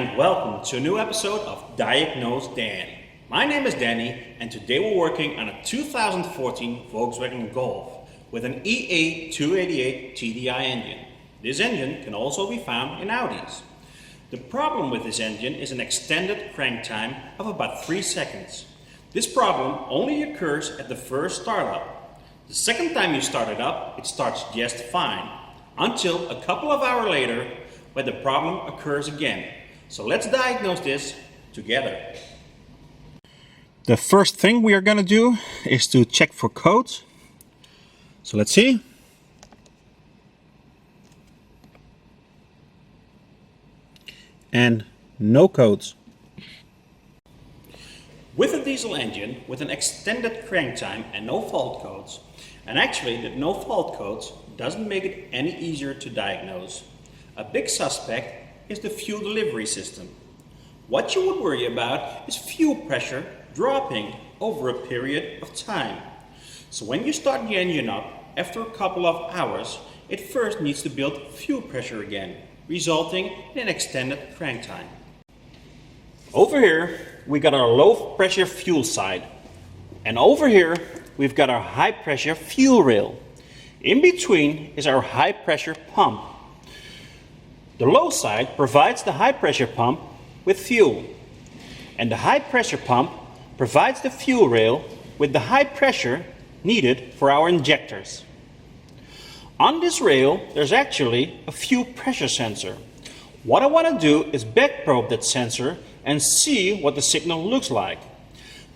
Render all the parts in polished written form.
and welcome to a new episode of DiagnoseDan. My name is Danny and today we're working on a 2014 Volkswagen Golf with an EA288 TDI engine. This engine can also be found in Audis. The problem with this engine is an extended crank time of about 3 seconds. This problem only occurs at the first startup. The second time you start it up, it starts just fine, until a couple of hours later when the problem occurs again. So let's diagnose this together. The first thing we are going to do is to check for codes. So let's see. And no codes. With a diesel engine with an extended crank time and no fault codes, and actually the no fault codes doesn't make it any easier to diagnose. A big suspect is the fuel delivery system. What you would worry about is fuel pressure dropping over a period of time. So when you start the engine up, after a couple of hours, it first needs to build fuel pressure again, resulting in an extended crank time. Over here, we got our low pressure fuel side. And over here, we've got our high pressure fuel rail. In between is our high pressure pump. The low side provides the high pressure pump with fuel, and the high pressure pump provides the fuel rail with the high pressure needed for our injectors. On this rail, there's actually a fuel pressure sensor. What I want to do is back probe that sensor and see what the signal looks like.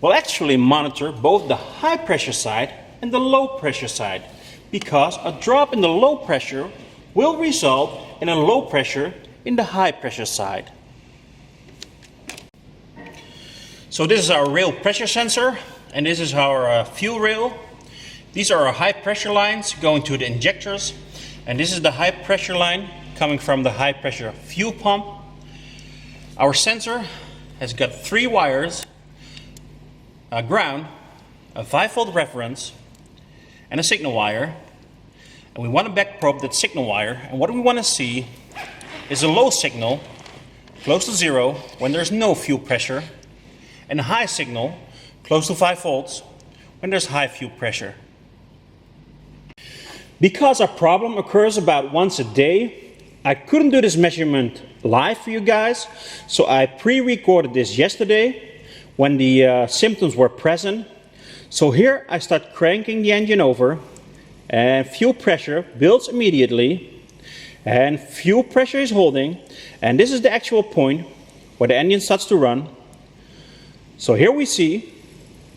We'll actually monitor both the high pressure side and the low pressure side, because a drop in the low pressure will result in a low pressure in the high pressure side. So this is our rail pressure sensor, and this is our fuel rail. These are our high pressure lines going to the injectors, and this is the high pressure line coming from the high pressure fuel pump. Our sensor has got 3 wires, a ground, a 5-volt reference, and a signal wire. And we want to back probe that signal wire, and what we want to see is a low signal close to 0 when there's no fuel pressure, and a high signal close to 5 volts when there's high fuel pressure. Because our problem occurs about once a day, I couldn't do this measurement live for you guys, so I pre-recorded this yesterday when the symptoms were present. So here I start cranking the engine over, and fuel pressure builds immediately, and fuel pressure is holding, and this is the actual point where the engine starts to run. So here we see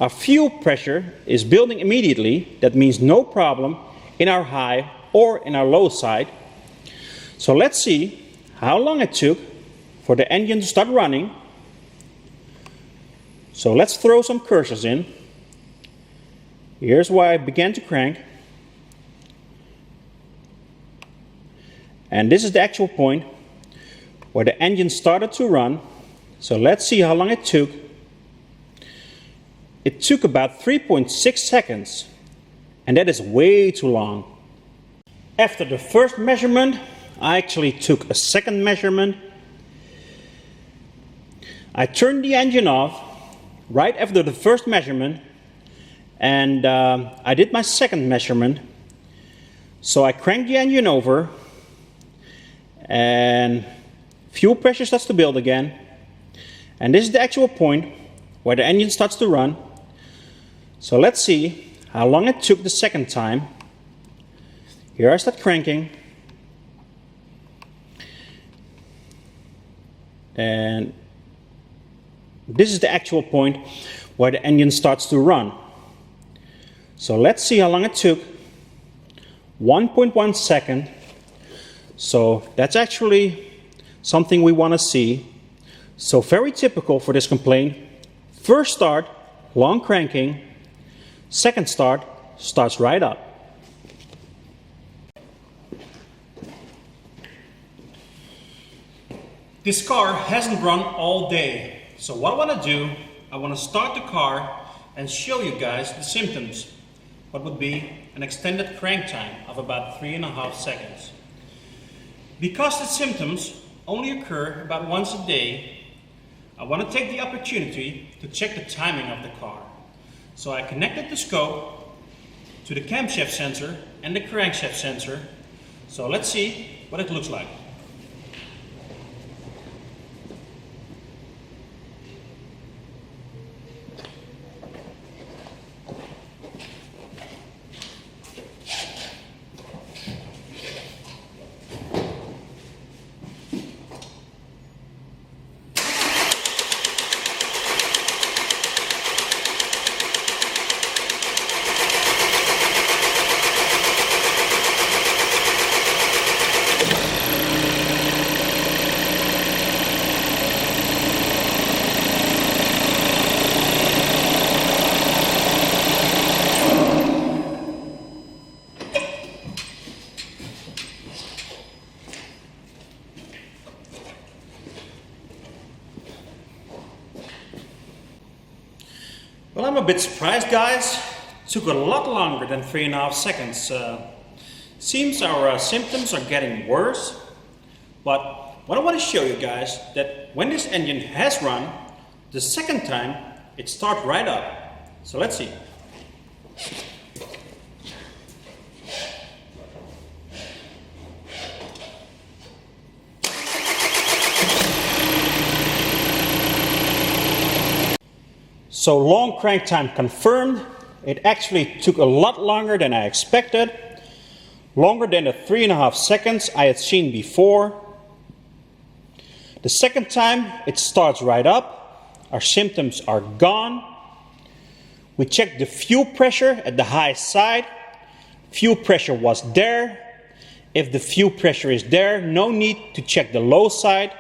our fuel pressure is building immediately. That means no problem in our high or in our low side. So let's see how long it took for the engine to start running. So let's throw some cursors in. Here's where I began to crank. And this is the actual point where the engine started to run. So let's see how long it took. It took about 3.6 seconds, and that is way too long. After the first measurement, I actually took a second measurement. I turned the engine off right after the first measurement, and I did my second measurement. So I cranked the engine over, and fuel pressure starts to build again, and this is the actual point where the engine starts to run. So let's see how long it took the second time. Here I start cranking, and this is the actual point where the engine starts to run. So let's see how long it took. 1.1 second. So that's actually something we want to see. So very typical for this complaint. First start, long cranking. Second start, starts right up. This car hasn't run all day. So what I want to do, I want to start the car and show you guys the symptoms. What would be an extended crank time of about 3.5 seconds. Because the symptoms only occur about once a day, I want to take the opportunity to check the timing of the car. So I connected the scope to the camshaft sensor and the crankshaft sensor. So let's see what it looks like. Well, I'm a bit surprised, guys. It took a lot longer than 3.5 seconds. Seems our symptoms are getting worse. But what I want to show you guys, that when this engine has run, the second time it starts right up. So let's see. So long crank time confirmed. It actually took a lot longer than I expected. Longer than the 3.5 seconds I had seen before. The second time it starts right up. Our symptoms are gone. We checked the fuel pressure at the high side. Fuel pressure was there. If the fuel pressure is there, no need to check the low side,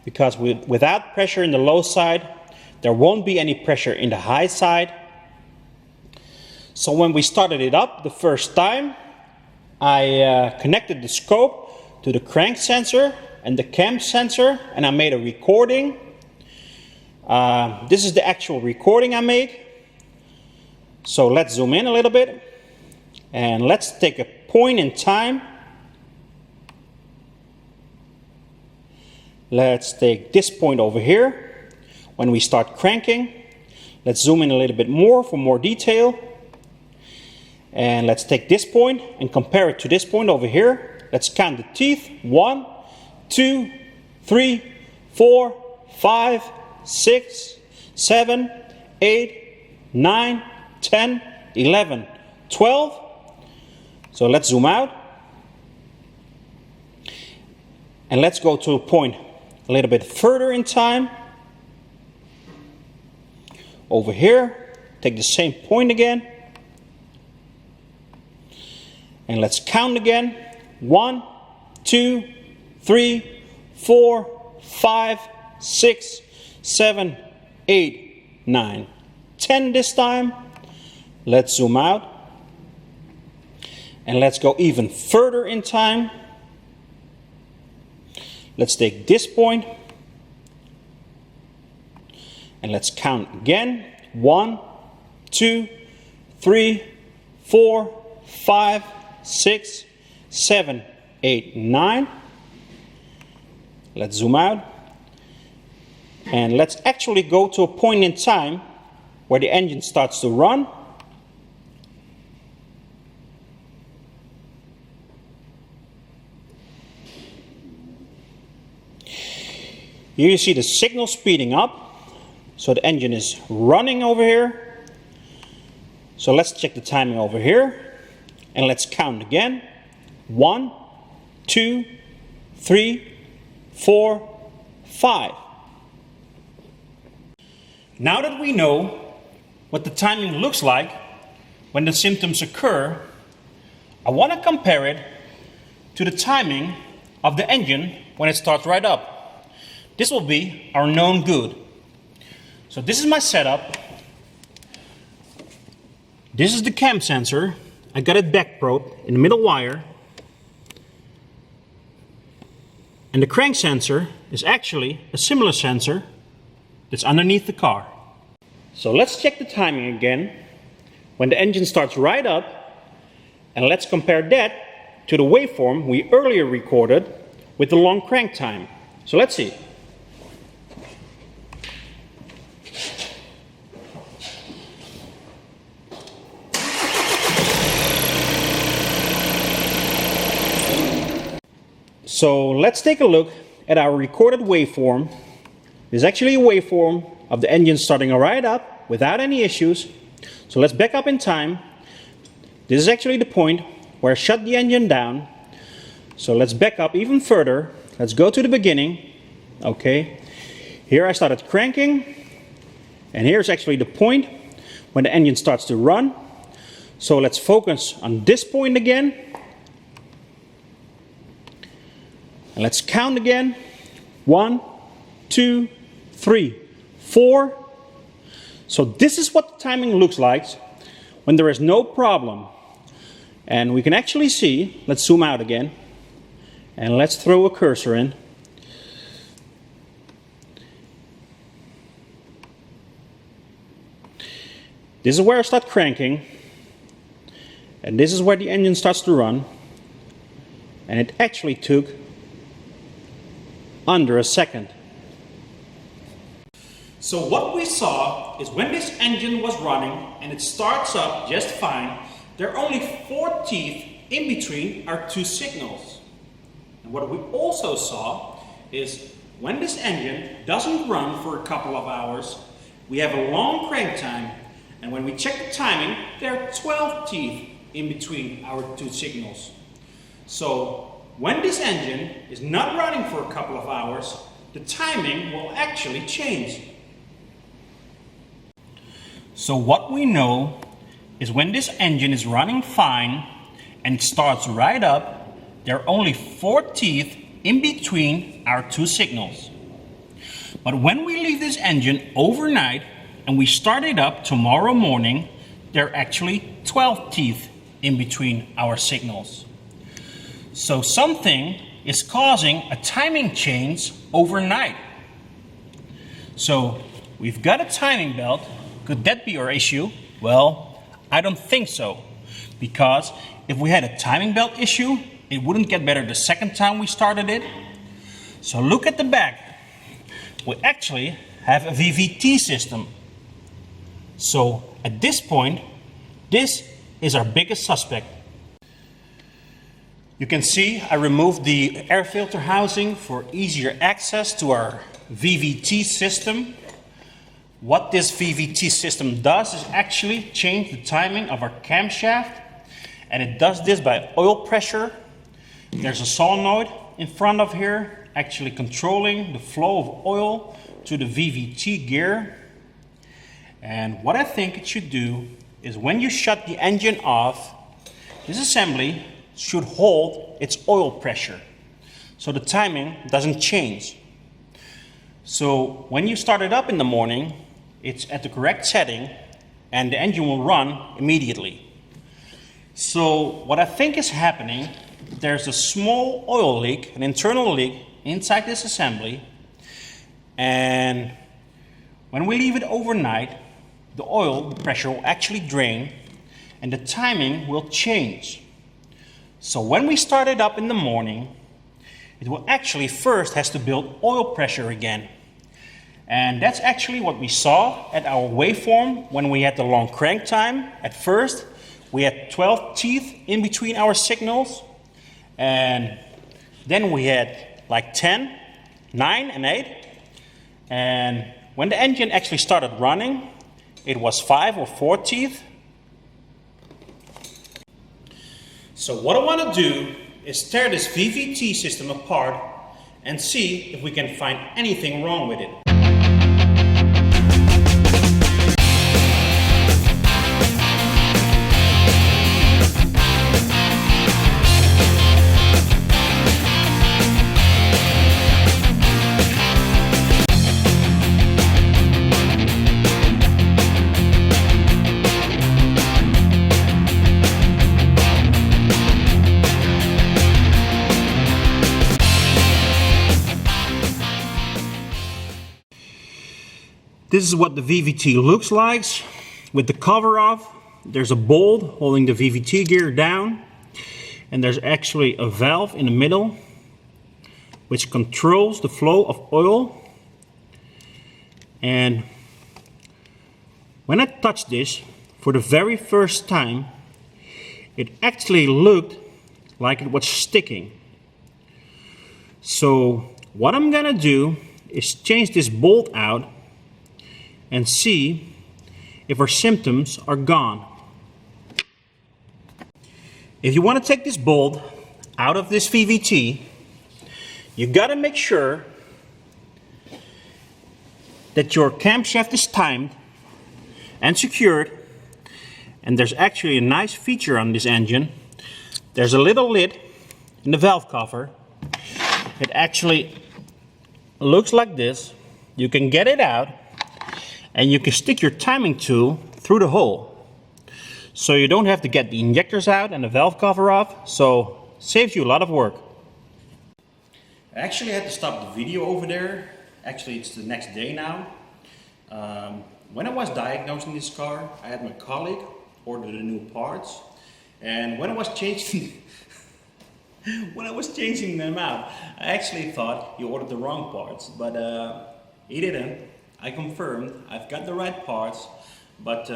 because without pressure in the low side, there won't be any pressure in the high side. So when we started it up the first time, I connected the scope to the crank sensor and the cam sensor, and I made a recording. This is the actual recording I made. So let's zoom in a little bit, and let's take a point in time. Let's take this point over here. When we start cranking, let's zoom in a little bit more for more detail. And let's take this point and compare it to this point over here. Let's count the teeth. 1, 2, 3, 4, 5, 6, 7, 8, 9, 10, 11, 12. So let's zoom out. And let's go to a point a little bit further in time. Over here, take the same point again. And let's count again. 1, 2, 3, 4, 5, 6, 7, 8, 9, 10 this time. Let's zoom out. And let's go even further in time. Let's take this point. And let's count again. 1, 2, 3, 4, 5, 6, 7, 8, 9. Let's zoom out. And let's actually go to a point in time where the engine starts to run. Here you see the signal speeding up. So the engine is running over here. So let's check the timing over here. And let's count again. 1, 2, 3, 4, 5. Now that we know what the timing looks like when the symptoms occur, I want to compare it to the timing of the engine when it starts right up. This will be our known good. So this is my setup. This is the cam sensor. I got it back probed in the middle wire. And the crank sensor is actually a similar sensor that's underneath the car. So let's check the timing again when the engine starts right up, and let's compare that to the waveform we earlier recorded with the long crank time. So let's see. So let's take a look at our recorded waveform. This is actually a waveform of the engine starting right up without any issues. So let's back up in time. This is actually the point where I shut the engine down. So let's back up even further. Let's go to the beginning. Okay. Here I started cranking. And here's actually the point when the engine starts to run. So let's focus on this point again. And let's count again. 1, 2, 3, 4. So this is what the timing looks like when there is no problem. And we can actually see, let's zoom out again. And let's throw a cursor in. This is where I start cranking. And this is where the engine starts to run. And it actually took under a second. So what we saw is when this engine was running and it starts up just fine, there are only 4 teeth in between our 2 signals. And what we also saw is when this engine doesn't run for a couple of hours, we have a long crank time, and when we check the timing, there are 12 teeth in between our 2 signals. So when this engine is not running for a couple of hours, the timing will actually change. So what we know is when this engine is running fine and it starts right up, there are only 4 teeth in between our 2 signals. But when we leave this engine overnight and we start it up tomorrow morning, there are actually 12 teeth in between our signals. So something is causing a timing change overnight. So we've got a timing belt. Could that be our issue? Well, I don't think so. Because if we had a timing belt issue, it wouldn't get better the second time we started it. So look at the back. We actually have a Vvt system. So at this point, this is our biggest suspect. You can see I removed the air filter housing for easier access to our Vvt system. What this Vvt system does is actually change the timing of our camshaft, and it does this by oil pressure. There's a solenoid in front of here actually controlling the flow of oil to the Vvt gear. And what I think it should do is when you shut the engine off, this assembly should hold its oil pressure so the timing doesn't change. So when you start it up in the morning, it's at the correct setting and the engine will run immediately. So what I think is happening, there's a small oil leak, an internal leak inside this assembly, and when we leave it overnight, the oil pressure will actually drain and the timing will change. So when we start it up in the morning, it will actually first has to build oil pressure again. And that's actually what we saw at our waveform when we had the long crank time. At first, we had 12 teeth in between our signals. And then we had like 10, 9 and 8. And when the engine actually started running, it was 5 or 4 teeth. So what I want to do is tear this Vvt system apart and see if we can find anything wrong with it. This is what the Vvt looks like with the cover off. There's a bolt holding the Vvt gear down, and there's actually a valve in the middle which controls the flow of oil. And when I touched this for the very first time, it actually looked like it was sticking. So what I'm gonna do is change this bolt out and see if our symptoms are gone. If you want to take this bolt out of this VVT, you gotta make sure that your camshaft is timed and secured. And there's actually a nice feature on this engine. There's a little lid in the valve cover. It actually looks like this. You can get it out and you can stick your timing tool through the hole. So you don't have to get the injectors out and the valve cover off, so saves you a lot of work. I actually had to stop the video over there. Actually, it's the next day now. When I was diagnosing this car, I had my colleague order the new parts, and when I was changing them out, I actually thought he ordered the wrong parts, but he didn't. I confirmed I've got the right parts, but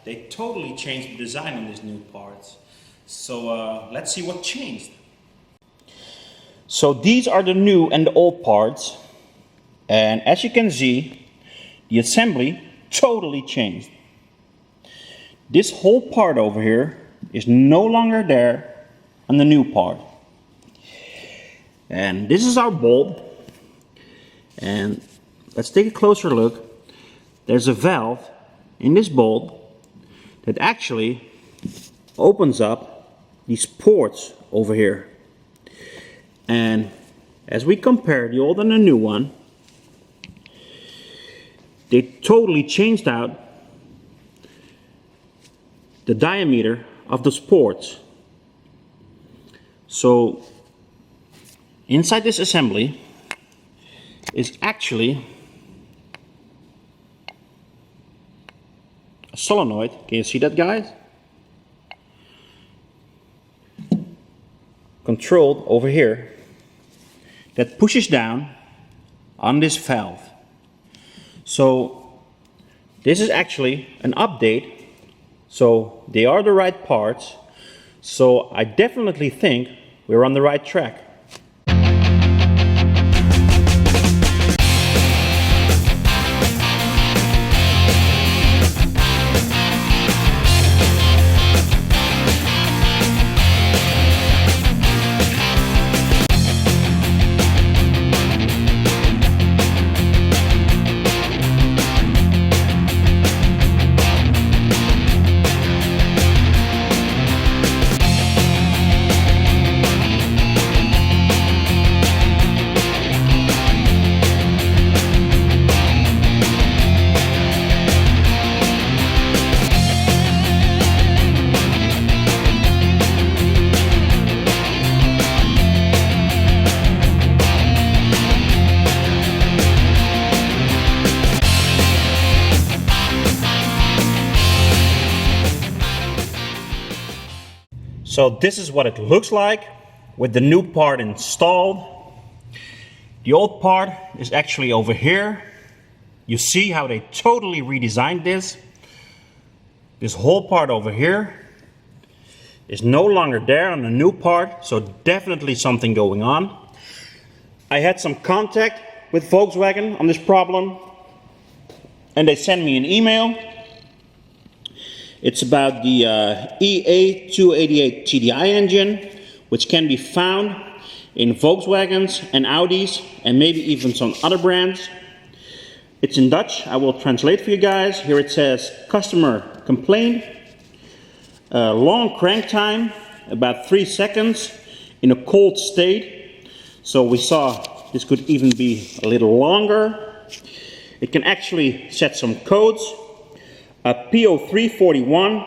they totally changed the design on these new parts. So let's see what changed. So these are the new and the old parts, and as you can see, the assembly totally changed. This whole part over here is no longer there on the new part. And this is our bolt. And let's take a closer look. There's a valve in this bolt that actually opens up these ports over here. And as we compare the old and the new one, they totally changed out the diameter of those ports. So inside this assembly is actually a solenoid. Can you see that, guys? Controlled over here, that pushes down on this valve. So this is actually an update. So they are the right parts. So I definitely think we're on the right track. So this is what it looks like with the new part installed. The old part is actually over here. You see how they totally redesigned this. This whole part over here is no longer there on the new part, so definitely something going on. I had some contact with Volkswagen on this problem, and they sent me an email. It's about the EA288 TDI engine, which can be found in Volkswagens and Audis and maybe even some other brands. It's in Dutch. I will translate for you guys. Here it says customer complaint, long crank time, about 3 seconds in a cold state. So we saw this could even be a little longer. It can actually set some codes. A P0341,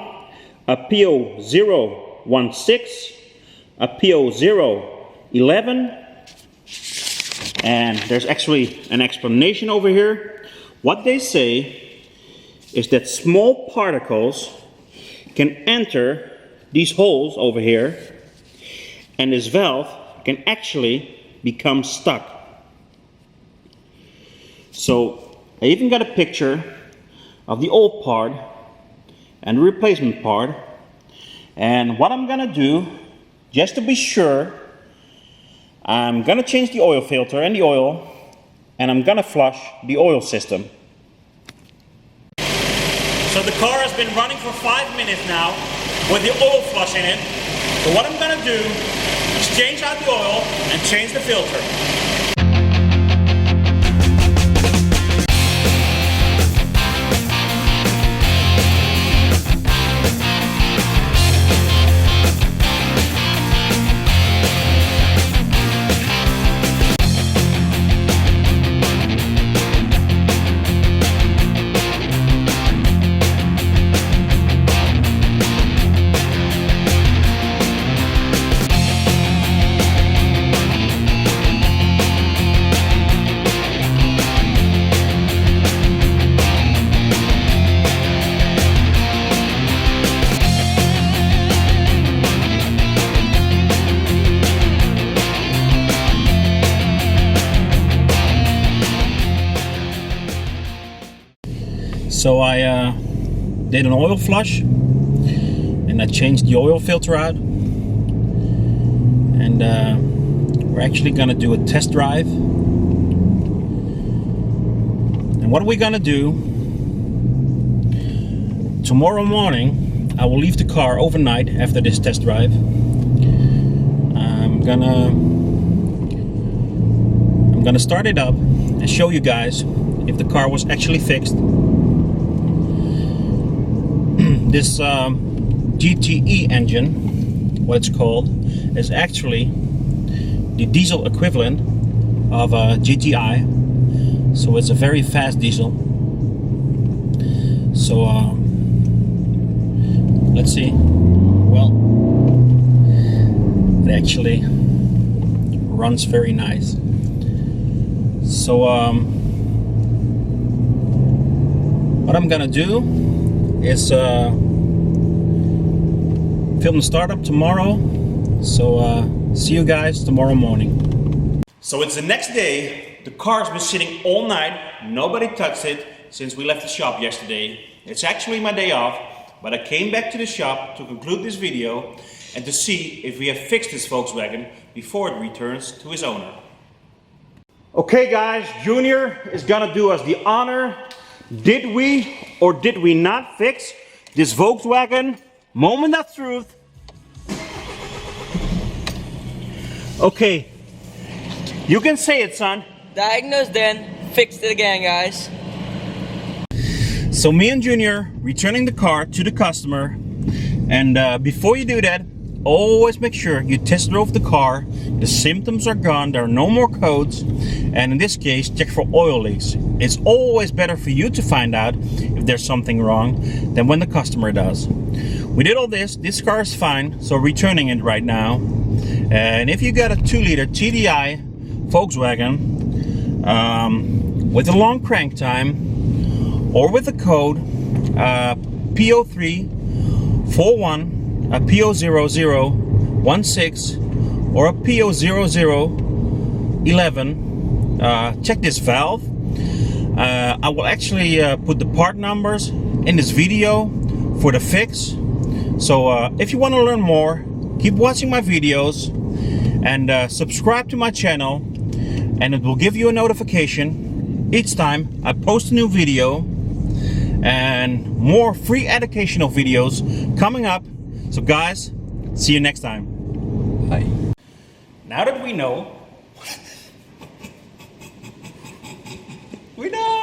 a P0016, a P0011, and there's actually an explanation over here. What they say is that small particles can enter these holes over here, and this valve can actually become stuck. So I even got a picture of the old part and the replacement part. And what I'm gonna do, just to be sure, I'm gonna change the oil filter and the oil, and I'm gonna flush the oil system. So the car has been running for 5 minutes now with the oil flush in it. So what I'm gonna do is change out the oil and change the filter. So I did an oil flush and I changed the oil filter out, and we're actually gonna do a test drive. And what are we gonna do? Tomorrow morning I will leave the car overnight after this test drive. I'm gonna start it up and show you guys if the car was actually fixed. This GTE engine, what it's called, is actually the diesel equivalent of a GTI. So it's a very fast diesel. So let's see. Well, it actually runs very nice. So what I'm gonna do is film the startup tomorrow. So see you guys tomorrow morning. So it's the next day. The car's been sitting all night. Nobody touched it since we left the shop yesterday. It's actually my day off, but I came back to the shop to conclude this video and to see if we have fixed this Volkswagen before it returns to his owner. Okay guys, Junior is gonna do us the honor. Did we or did we not fix this Volkswagen? Moment of truth. Okay, you can say it, son. DiagnoseDan fixed it again, guys. So me and Junior returning the car to the customer, and before you do that, always make sure you test drove the car. The symptoms are gone, there are no more codes, and in this case check for oil leaks. It's always better for you to find out if there's something wrong than when the customer does. We did all this car is fine, so returning it right now. And if you got a 2-liter TDI Volkswagen with a long crank time, or with the code P0341, a P0016, or a P0011, check this valve. I will actually put the part numbers in this video for the fix. So if you want to learn more, keep watching my videos and subscribe to my channel, and it will give you a notification each time I post a new video, and more free educational videos coming up. So guys, see you next time. Bye. Now that we know we know